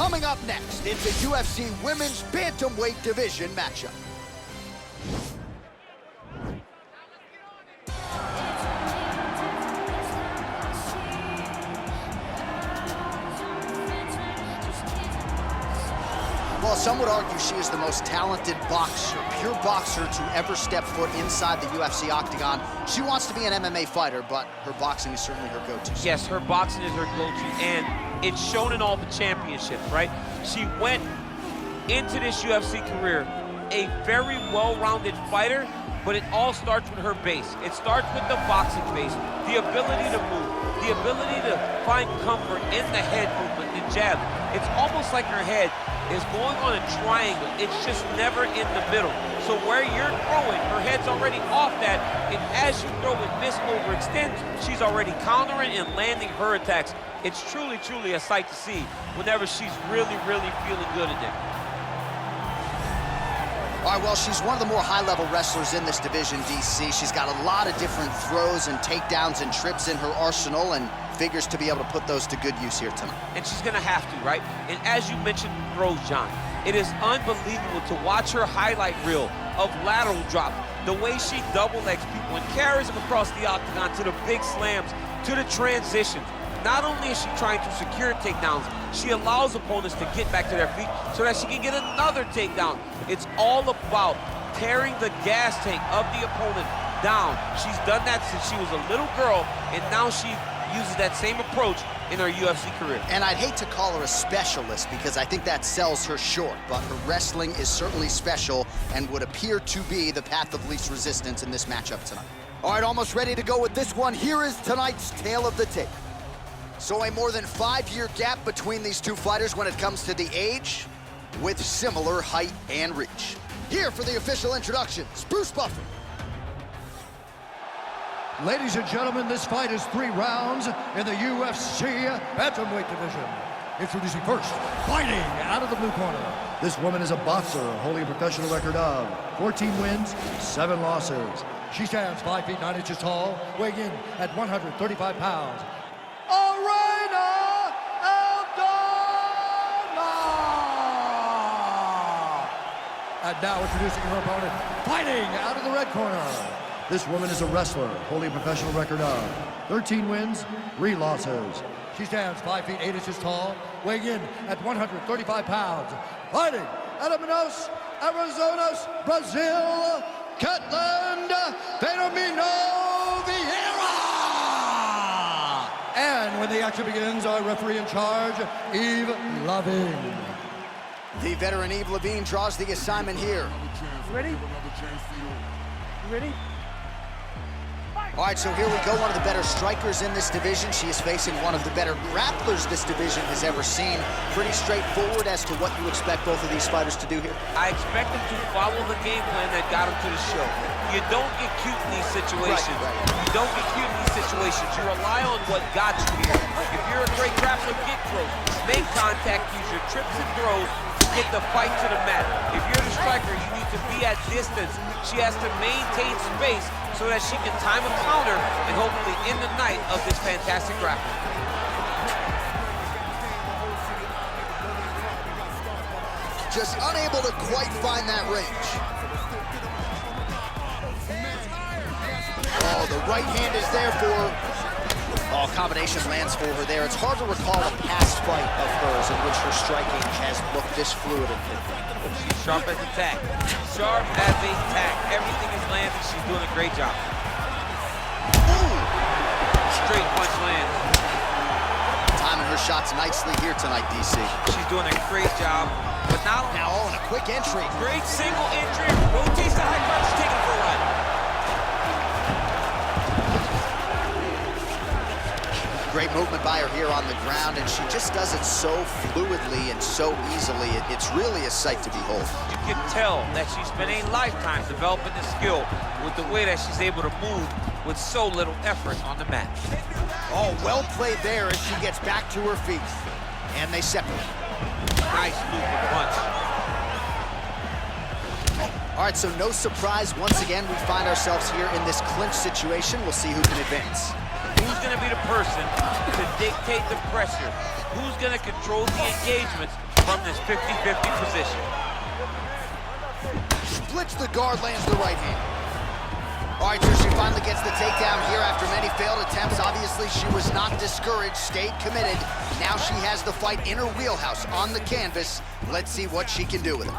Coming up next, it's a UFC Women's Bantamweight Division matchup. Well, some would argue she is the most talented boxer, pure boxer to ever step foot inside the UFC octagon. She wants to be an MMA fighter, but her boxing is certainly her go-to. Yes, her boxing is her go-to, and it's shown in all the championships, right? She went into this UFC career a very well-rounded fighter, but it all starts with her base. It starts with the boxing base, the ability to move, the ability to find comfort in the head movement, the jab. It's almost like her head is going on a triangle. It's just never in the middle. So where you're throwing, her head's already off that, and as you throw and miss, overextend, she's already countering and landing her attacks. It's truly, truly a sight to see whenever she's really, really feeling good in it. All right, well, she's one of the more high-level wrestlers in this division, DC. She's got a lot of different throws and takedowns and trips in her arsenal, and figures to be able to put those to good use here tonight. And she's gonna have to, right? And as you mentioned, throws, John, it is unbelievable to watch her highlight reel of lateral drop, the way she double legs people and carries them across the octagon to the big slams, to the transitions. Not only is she trying to secure takedowns, she allows opponents to get back to their feet so that she can get another takedown. It's all about tearing the gas tank of the opponent down. She's done that since she was a little girl, and now she uses that same approach in her UFC career. And I'd hate to call her a specialist because I think that sells her short, but her wrestling is certainly special and would appear to be the path of least resistance in this matchup tonight. All right, almost ready to go with this one. Here is tonight's tale of the tape. So a more than 5-year gap between these two fighters when it comes to the age, with similar height and reach. Here for the official introductions, Bruce Buffer. Ladies and gentlemen, this fight is 3 rounds in the UFC Bantamweight division. Introducing first, fighting out of the blue corner. This woman is a boxer, holding a professional record of 14 wins, 7 losses. She stands 5 feet 9 inches tall, weighing in at 135 pounds. Irena Aldana! And now introducing her opponent, fighting out of the red corner. This woman is a wrestler, holding a professional record of 13 wins, 3 losses. She stands 5 feet 8 inches tall, weighing in at 135 pounds. Fighting out of Manaus, Arizona, Brazil, Ketlen, Vieira! And when the action begins, our referee in charge, Yves Levine. The veteran Yves Levine draws the assignment here. Ready? You ready? All right, so here we go, one of the better strikers in this division. She is facing one of the better grapplers this division has ever seen. Pretty straightforward as to what you expect both of these fighters to do here. I expect them to follow the game plan that got them to the show. You don't get cute in these situations. Right. You don't get cute in these situations. You rely on what got you here. If you're a great grappler, get throws. Make contact, use your trips and throws, get the fight to the mat. If you're the striker, you need to be at distance. She has to maintain space so that she can time a counter and hopefully end the night of this fantastic grappling. Just unable to quite find that range. Oh, the right hand is there for her. Oh, combination lands for her there. It's hard to recall a past fight of hers in which her striking has looked this fluid and quick. She's sharp as a tack. Sharp as a tack. Everything is landing. She's doing a great job. Ooh! Straight punch lands. Timing her shots nicely here tonight, DC. She's doing a great job. But now, Oh, and a quick entry. great single entry. Rotates the high punch, taking it for a ride. Great movement by her here on the ground, and she just does it so fluidly and so easily. It's really a sight to behold. You can tell that she's spent a lifetime developing the skill with the way that she's able to move with so little effort on the mat. Oh, well played there as she gets back to her feet. And they separate. Nice looping punch. All right, so no surprise. Once again, we find ourselves here in this clinch situation. We'll see who can advance. Who's going to be the person to dictate the pressure? Who's going to control the engagements from this 50-50 position. Splits the guard, lands the right hand. All right, so she finally gets the takedown here after many failed attempts. Obviously, she was not discouraged, stayed committed. Now she has the fight in her wheelhouse on the canvas. Let's see what she can do with it.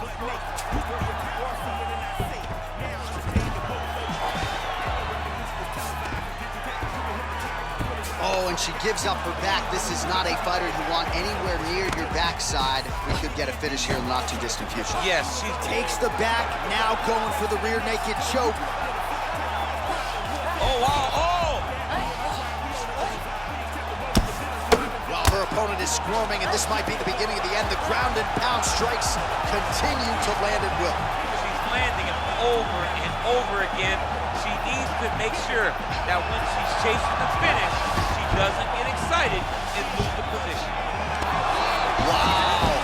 Oh, and she gives up her back. This is not a fighter you want anywhere near your backside. We could get a finish here in the not-too-distant future. Yes, she Takes the back, now going for the rear naked choke. Oh, wow, oh! Well, her opponent is squirming, and this might be the beginning of the end. The ground and pound strikes continue to land at will. She's landing it over and over again. She needs to make sure that when she's chasing the finish, she doesn't get excited and lose the position. Wow.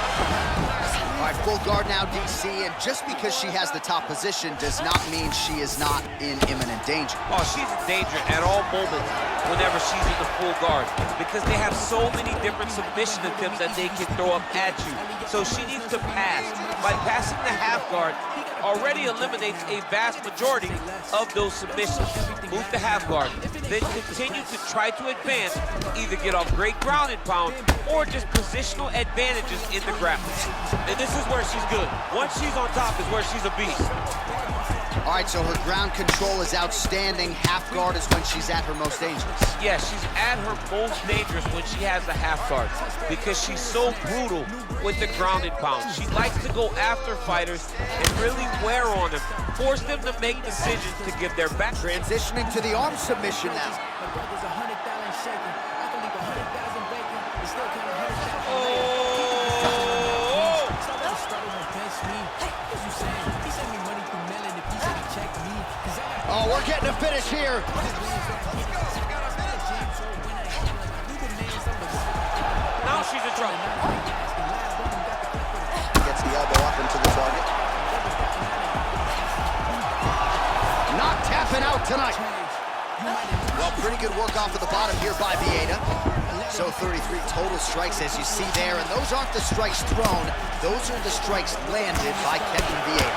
All right, full guard now, DC, and just because she has the top position does not mean she is not in imminent danger. Oh, she's in danger at all moments whenever she's in the full guard because they have so many different submission attempts that they can throw up at you. So she needs to pass. By passing the half guard, already eliminates a vast majority of those submissions. Move to half guard, then continue to try to advance, either get off great ground and pound or just positional advantages in the grappling. And this is where she's good. Once she's on top is where she's a beast. All right, so her ground control is outstanding. Half guard is when she's at her most dangerous. Yeah, she's at her most dangerous when she has the half guard because she's so brutal with the ground and pound. She likes to go after fighters and really wear on them, force them to make decisions to give their back. Transitioning to the arm submission now. Oh, we're getting a finish here. Now she's in trouble. Gets the elbow up into the target. Not tapping out tonight. Well, pretty good work off of the bottom here by Vieira. So 33 total strikes, as you see there, and those aren't the strikes thrown. Those are the strikes landed by Ketlen Vieira.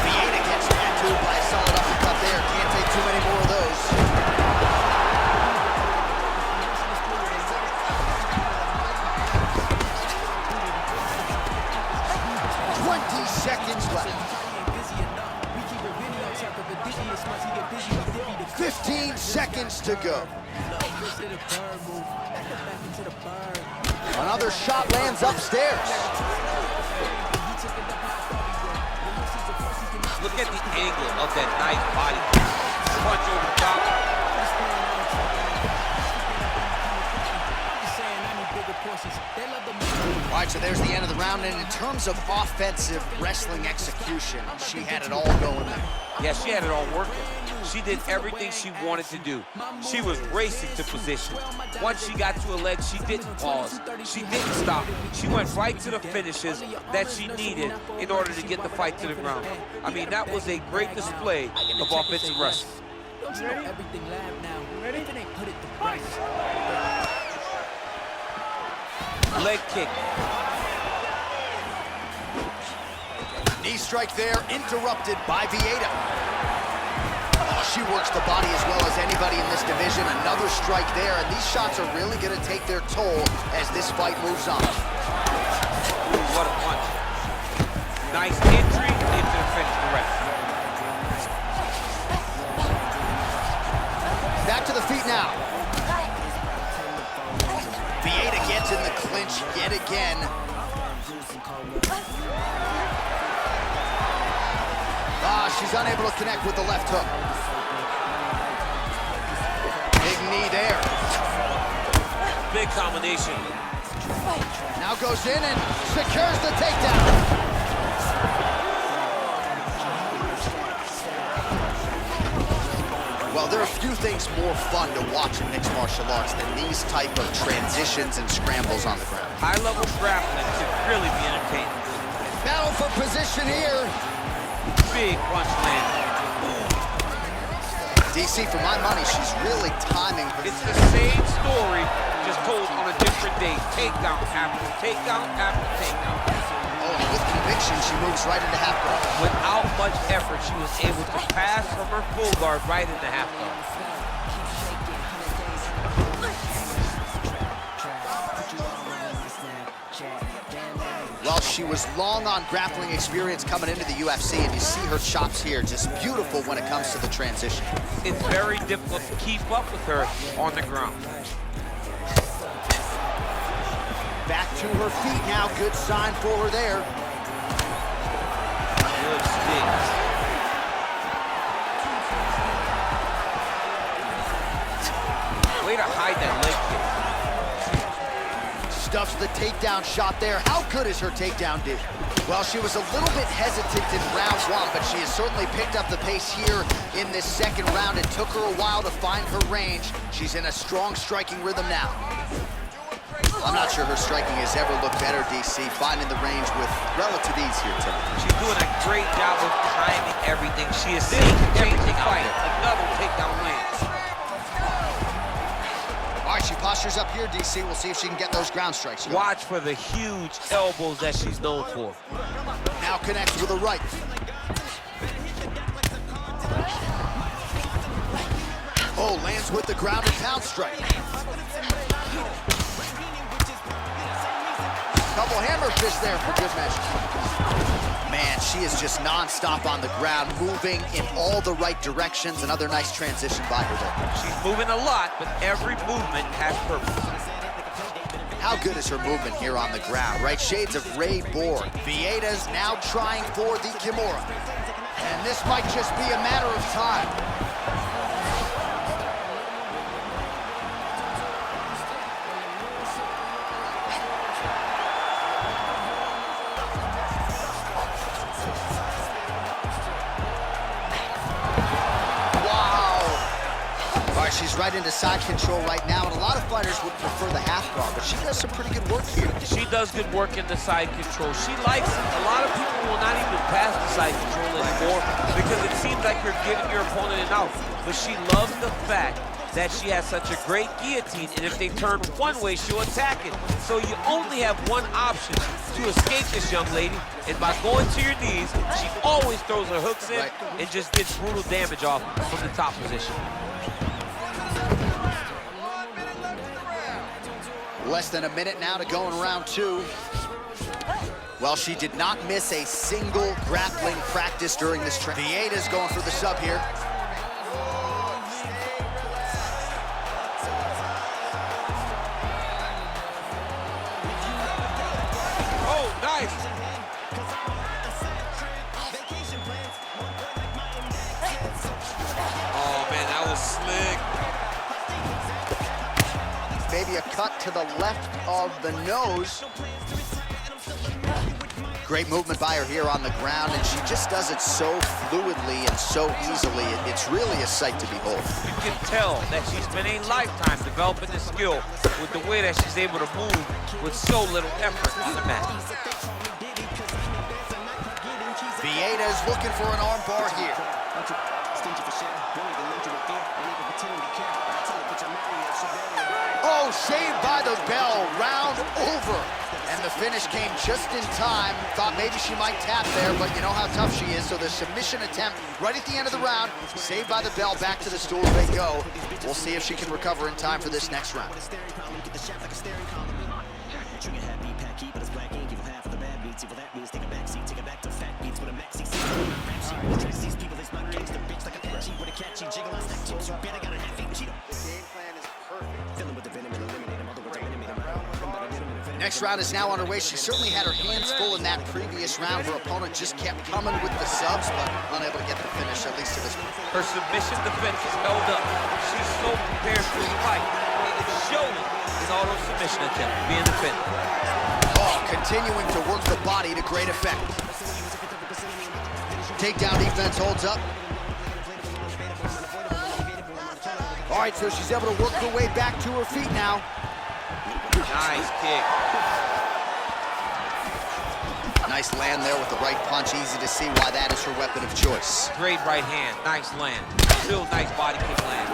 Vieira gets tattooed by a solid uppercut there. Can't take too many more of those. 20 seconds left. 15 seconds to go. Another shot lands upstairs. Look at the angle of that nice body. Punch over the top. All right, so there's the end of the round, and in terms of offensive wrestling execution, she had it all going there. Yeah, she had it all working. She did everything she wanted to do. She was racing to position. Once she got to a ledge, she didn't pause. She didn't stop. She went right to the finishes that she needed in order to get the fight to the ground. I mean, that was a great display of offensive wrestling. Leg kick. Knee strike there, interrupted by Vieira. Oh, she works the body as well as anybody in this division. Another strike there, and these shots are really going to take their toll as this fight moves on. Ooh, what a punch. Nice entry into the finish direct. Back to the feet now. Vieira gets in the clinch yet again. She's unable to connect with the left hook. Big knee there. Big combination. Now goes in and secures the takedown. Well, there are few things more fun to watch in mixed martial arts than these type of transitions and scrambles on the ground. High-level grappling should really be entertaining. Battle for position here. Big punch land. DC, for my money, she's really timing her. It's the same story, just told on a different day, takedown after takedown after takedown. Oh, and with conviction, she moves right into half guard. Without much effort, she was able to pass from her full guard right into half guard. Well, she was long on grappling experience coming into the UFC, and you see her chops here, just beautiful when it comes to the transition. It's very difficult to keep up with her on the ground. Back to her feet now, good sign for her there. Good sticks. Way to hide that leg kick. Stuffs the takedown shot there. How good is her takedown, dude? Well, she was a little bit hesitant in round one, but she has certainly picked up the pace here in this second round. It took her a while to find her range. She's in a strong striking rhythm now. I'm not sure her striking has ever looked better, DC, finding the range with relative ease here tonight. She's doing a great job of timing everything. She is seeing everything out there. Another takedown lands. All right, she postures up here, DC. We'll see if she can get those ground strikes going. Watch for the huge elbows that she's known for. Now connects with a right. Oh, lands with the ground and pound strike. Couple hammer fists there for good measure. Man, she is just non-stop on the ground, moving in all the right directions. Another nice transition by her there. She's moving a lot, but every movement has purpose. How good is her movement here on the ground, right? Shades of Ray Borg. Vieira's now trying for the Kimura. And this might just be a matter of time. She's right into side control right now, and a lot of fighters would prefer the half guard, but she does some pretty good work here. She does good work in the side control. She likes it. A lot of people will not even pass the side control anymore because it seems like you're giving your opponent an out. But she loves the fact that she has such a great guillotine, and if they turn one way, she'll attack it. So you only have one option to escape this young lady, and by going to your knees, she always throws her hooks in and just gets brutal damage off from the top position. Less than a minute now to go in round two. Well, she did not miss a single grappling practice during this training. Vieira's going for the sub here. Oh, nice. Oh, man, that was slick. Maybe a cut to the left of the nose. Great movement by her here on the ground, and she just does it so fluidly and so easily. It's really a sight to behold. You can tell that she's been a lifetime developing the skill with the way that she's able to move with so little effort on the mat. Vieira is looking for an arm bar here. Oh, saved by the bell, round over. And the finish came just in time. Thought maybe she might tap there, but you know how tough she is. So the submission attempt right at the end of the round, saved by the bell, back to the stools they go. We'll see if she can recover in time for this next round. Next round is now underway. She certainly had her hands full in that previous round. Her opponent just kept coming with the subs, but unable to get the finish, at least to this point. Her submission defense is held up. She's so prepared for the fight. It's showing in all those submission attempts being defended. Oh, continuing to work the body to great effect. Takedown defense holds up. All right, so she's able to work her way back to her feet now. Nice kick. Nice land there with the right punch. Easy to see why that is her weapon of choice. Great right hand. Nice land. Real nice body kick land.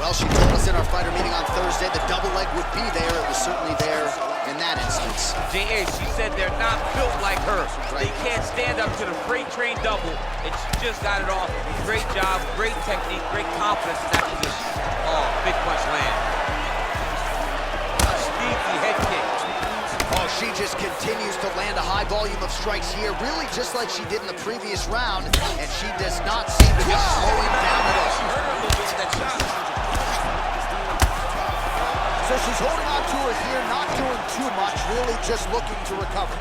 Well, she told us in our fighter meeting on Thursday the double leg would be there. It was certainly there in that instance. J.A., she said they're not built like her. Right. They can't stand up to the freight train double, and she just got it off. Great job, great technique, great confidence in that position. Oh, big punch land. Sneaky head kick. Oh, she just continues to land a high volume of strikes here, really just like she did in the previous round, and she does not seem to be slowing down at all. She hurt her a little bit with that shot. So she's holding on to her here, not doing too much, really just looking to recover.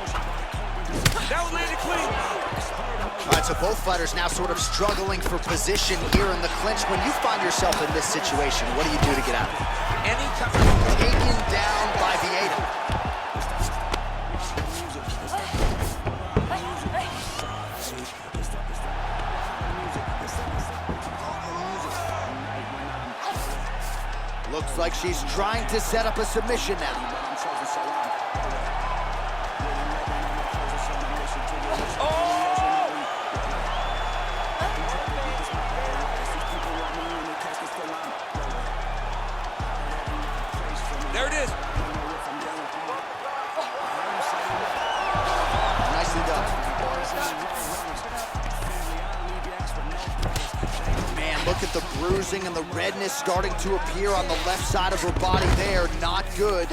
That was landed clean. All right, so both fighters now sort of struggling for position here in the clinch. When you find yourself in this situation, what do you do to get out of it? Anytime. Taken down by Vieira. Looks like she's trying to set up a submission now. There it is. Nicely done. Man, look at the bruising and the redness starting to appear on the left side of her body there. Not good.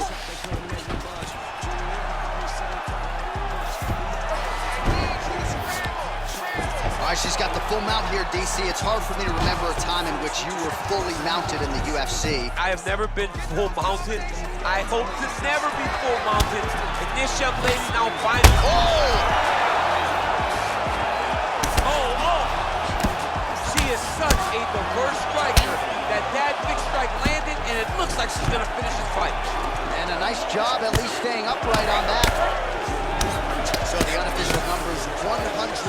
All right, she's got the full mount here, DC. It's hard for me to remember a time in which you were fully mounted in the UFC. I have never been full mounted. I hope to never be full mounted. And this young lady now finally. Oh! She is such a diverse striker that big strike landed, and it looks like she's gonna finish this fight. And a nice job at least staying upright on that. So the unofficial number is 104.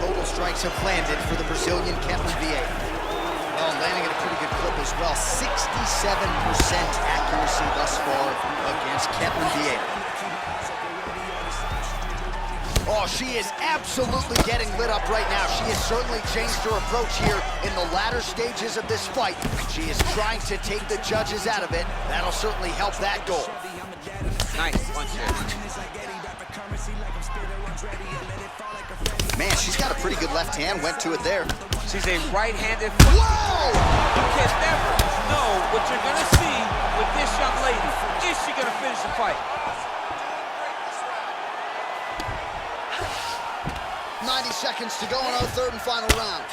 Total strikes have landed for the Brazilian Ketlen Vieira. Well, landing at a pretty good clip as well. 67% accuracy thus far against Ketlen Vieira. Oh, she is absolutely getting lit up right now. She has certainly changed her approach here in the latter stages of this fight. She is trying to take the judges out of it. That'll certainly help that goal. Nice punch there. Man, she's got a pretty good left hand. Went to it there. She's a right-handed. Whoa! You can never know what you're gonna see with this young lady. Is she gonna finish the fight? 90 seconds to go in our third and final round.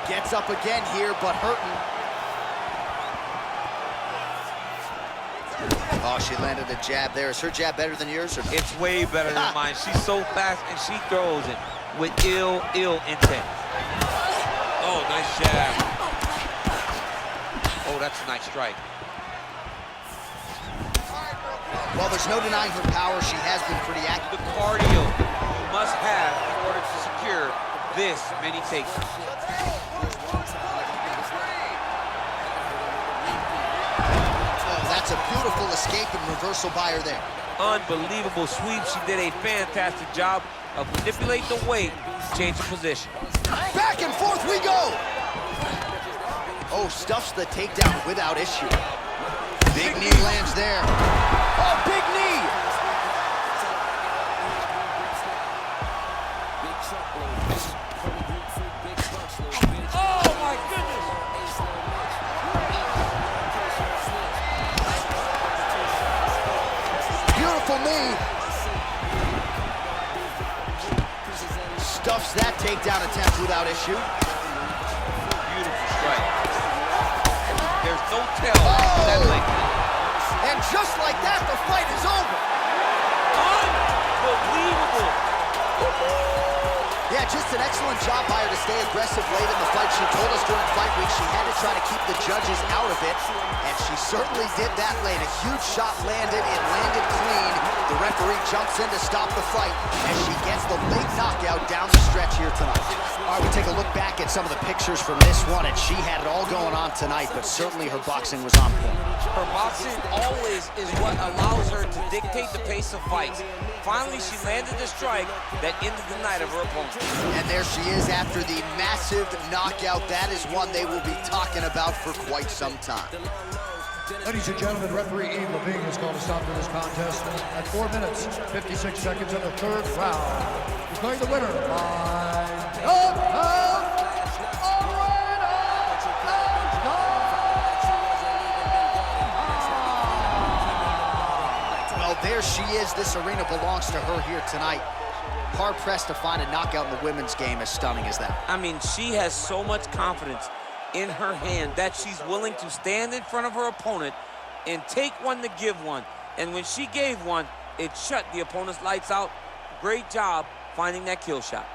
Gets up again here, but hurting. Oh, she landed a jab there. Is her jab better than yours? Or? It's way better than mine. She's so fast, and she throws it with ill intent. Oh, nice jab. Oh, that's a nice strike. Well, there's no denying her power. She has been pretty active. The cardio you must have in order to secure this many takedowns. That's a beautiful escape and reversal by her there. Unbelievable sweep. She did a fantastic job of manipulating the weight, changing position. Back and forth we go. Oh, stuffs the takedown without issue. Big knee lands there. Oh, big knee. Oh, my goodness. Beautiful knee. Stuffs that takedown attempt without issue. Beautiful strike. There's no tell that leg. And just like that, the fight is over. Unbelievable. Yeah, just an excellent job by her to stay aggressive late in the fight. She told us during fight week she had to try to keep the judges out of it, and she certainly did that late. A huge shot landed, it landed clean. The referee jumps in to stop the fight, and she gets the late knockout down the stretch here tonight. All right, we take a look back at some of the pictures from this one, and she had it all going on tonight, but certainly her boxing was on point. Her boxing always is what allows her to dictate the pace of fights. finally she landed the strike that ended the night of her opponent. And there she is after the massive knockout. That is one they will be talking about for quite some time. Ladies and gentlemen, referee Eve Levine has called a stop to this contest at 4 minutes, 56 seconds of the third round. Declaring the winner by knockout, Irena Aldana. Well, there she is. This arena belongs to her here tonight. Hard-pressed to find a knockout in the women's game as stunning as that. I mean, she has so much confidence in her hand that she's willing to stand in front of her opponent and take one to give one. And when she gave one, it shut the opponent's lights out. Great job finding that kill shot.